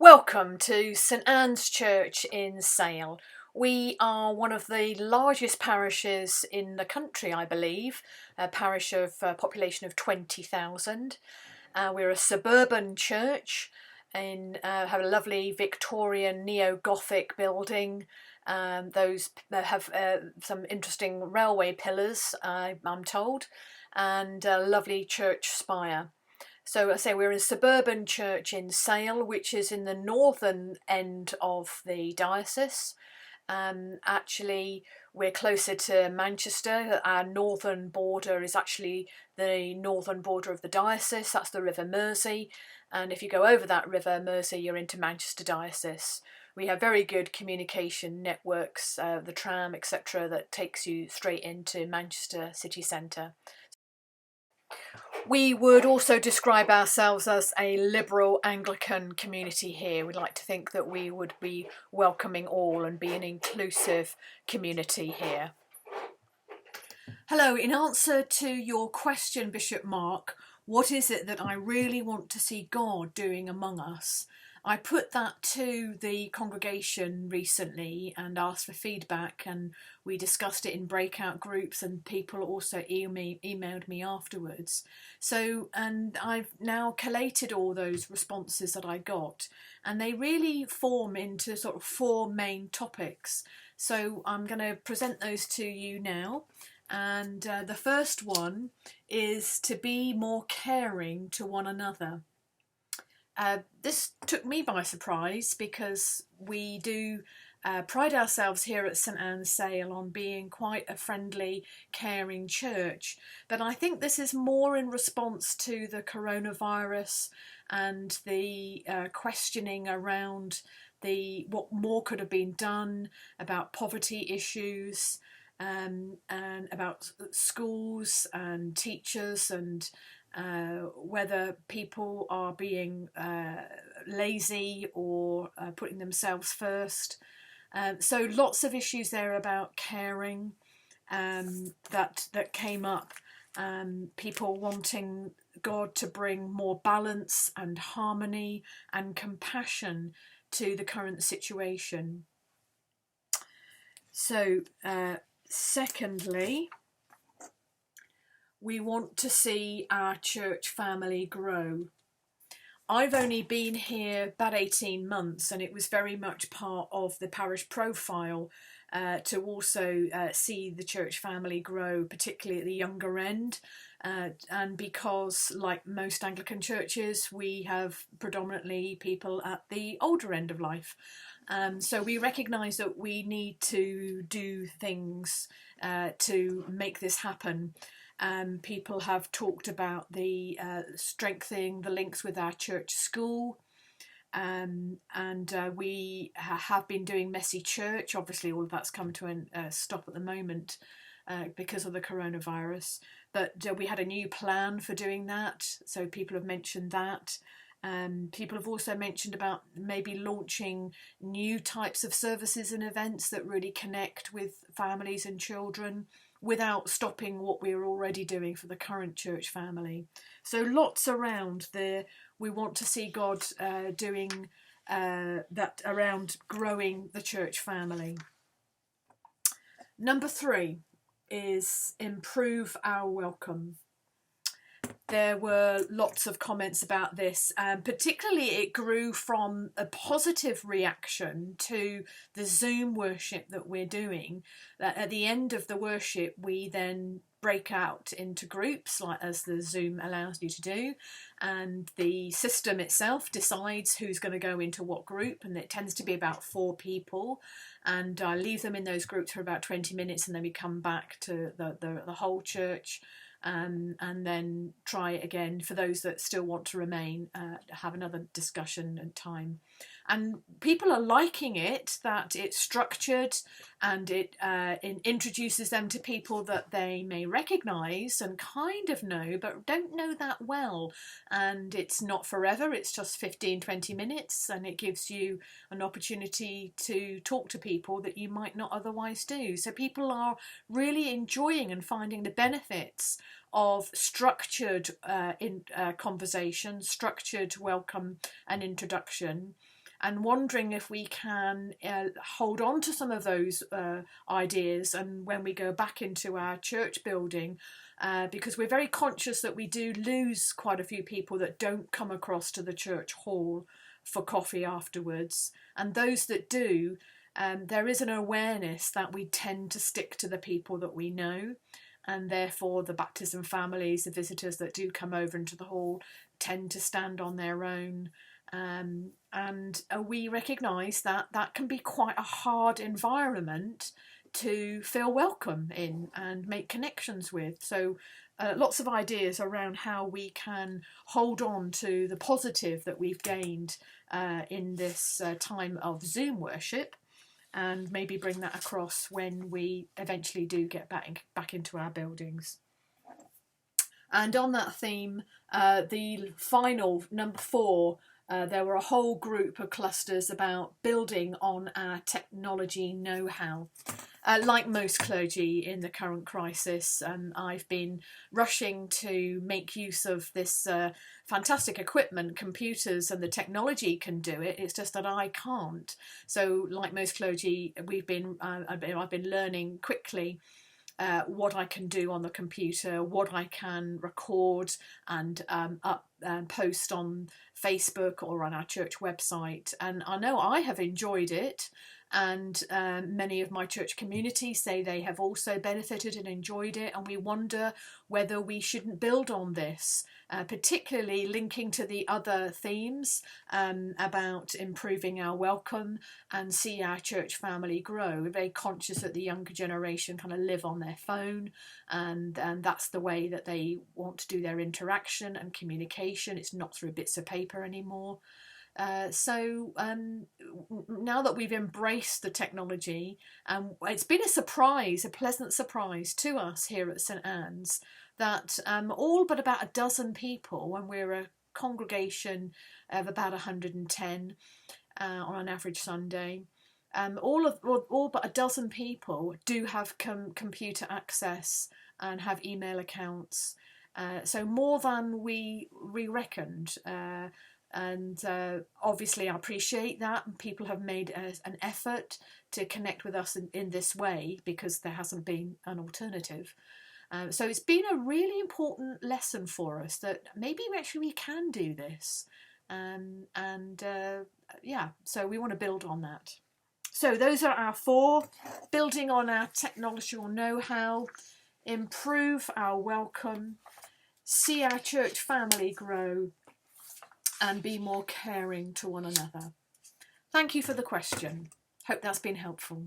Welcome to St Anne's Church in Sale. We are one of the largest parishes in the country, I believe, a parish of a population of 20,000. We're a suburban church have a lovely Victorian neo-Gothic building. Those have some interesting railway pillars, I'm told, and a lovely church spire. So I say we're a suburban church in Sale, which is in the northern end of the diocese. Actually, we're closer to Manchester. Our northern border is actually the northern border of the diocese. That's the River Mersey. And if you go over that River Mersey, you're into Manchester Diocese. We have very good communication networks, the tram, etc., that takes you straight into Manchester city centre. We would also describe ourselves as a liberal Anglican community here. We'd like to think that we would be welcoming all and be an inclusive community here. Hello, in answer to your question, Bishop Mark, what is it that I really want to see God doing among us? I put that to the congregation recently and asked for feedback, and we discussed it in breakout groups, and people also emailed me afterwards. And I've now collated all those responses that I got, and they really form into sort of four main topics. So I'm going to present those to you now. And the first one is to be more caring to one another. This took me by surprise because we do pride ourselves here at St Anne's Sale on being quite a friendly, caring church. But I think this is more in response to the coronavirus and the questioning around what more could have been done about poverty issues. And about schools and teachers and whether people are being lazy or putting themselves first. So lots of issues there about caring that came up. People wanting God to bring more balance and harmony and compassion to the current situation. So secondly, we want to see our church family grow. I've only been here about 18 months, and it was very much part of the parish profile to also see the church family grow, particularly at the younger end. And because, like most Anglican churches, we have predominantly people at the older end of life. So we recognise that we need to do things to make this happen. People have talked about the strengthening the links with our church school, and we have been doing Messy Church. Obviously, all of that's come to a stop at the moment because of the coronavirus. But we had a new plan for doing that, so people have mentioned that. People have also mentioned about maybe launching new types of services and events that really connect with families and children without stopping what we're already doing for the current church family. So lots around there. We want to see God doing that around growing the church family. Number 3 is improve our welcome. There were lots of comments about this, particularly it grew from a positive reaction to the Zoom worship that we're doing. At the end of the worship, we then break out into groups, like as the Zoom allows you to do, and the system itself decides who's going to go into what group, and it tends to be about 4 people, and I leave them in those groups for about 20 minutes, and then we come back to the whole church. And then try again for those that still want to remain, have another discussion and time. And people are liking it, that it's structured and it introduces them to people that they may recognise and kind of know but don't know that well. And it's not forever, it's just 15-20 minutes, and it gives you an opportunity to talk to people that you might not otherwise do. So people are really enjoying and finding the benefits of structured conversation, structured welcome and introduction. and wondering if we can hold on to some of those ideas, and when we go back into our church building, because we're very conscious that we do lose quite a few people that don't come across to the church hall for coffee afterwards, and those that do, there is an awareness that we tend to stick to the people that we know, and therefore the baptism families, the visitors that do come over into the hall, tend to stand on their own. And we recognise that that can be quite a hard environment to feel welcome in and make connections with. So lots of ideas around how we can hold on to the positive that we've gained in this time of Zoom worship, and maybe bring that across when we eventually do get back into our buildings. And on that theme, the final, number 4, there were a whole group of clusters about building on our technology know-how. Like most clergy in the current crisis, I've been rushing to make use of this fantastic equipment. Computers and the technology can do it, it's just that I can't. So like most clergy, I've been learning quickly what I can do on the computer, what I can record and post on Facebook or on our church website. And I know I have enjoyed it, and many of my church community say they have also benefited and enjoyed it, and we wonder whether we shouldn't build on this, particularly linking to the other themes about improving our welcome and see our church family grow. We're very conscious that the younger generation kind of live on their phone, and that's the way that they want to do their interaction and communication. It's not through bits of paper anymore. So now that we've embraced the technology, it's been a surprise, a pleasant surprise to us here at St Anne's, that all but about a dozen people, and we're a congregation of about 110 on an average Sunday, all but a dozen people do have computer access and have email accounts. So more than we reckoned. And obviously I appreciate that people have made an effort to connect with us in this way, because there hasn't been an alternative. So it's been a really important lesson for us that maybe we can do this. Yeah, so we want to build on that. So those are our 4: building on our technological know-how, improve our welcome, see our church family grow, and be more caring to one another. Thank you for the question. Hope that's been helpful.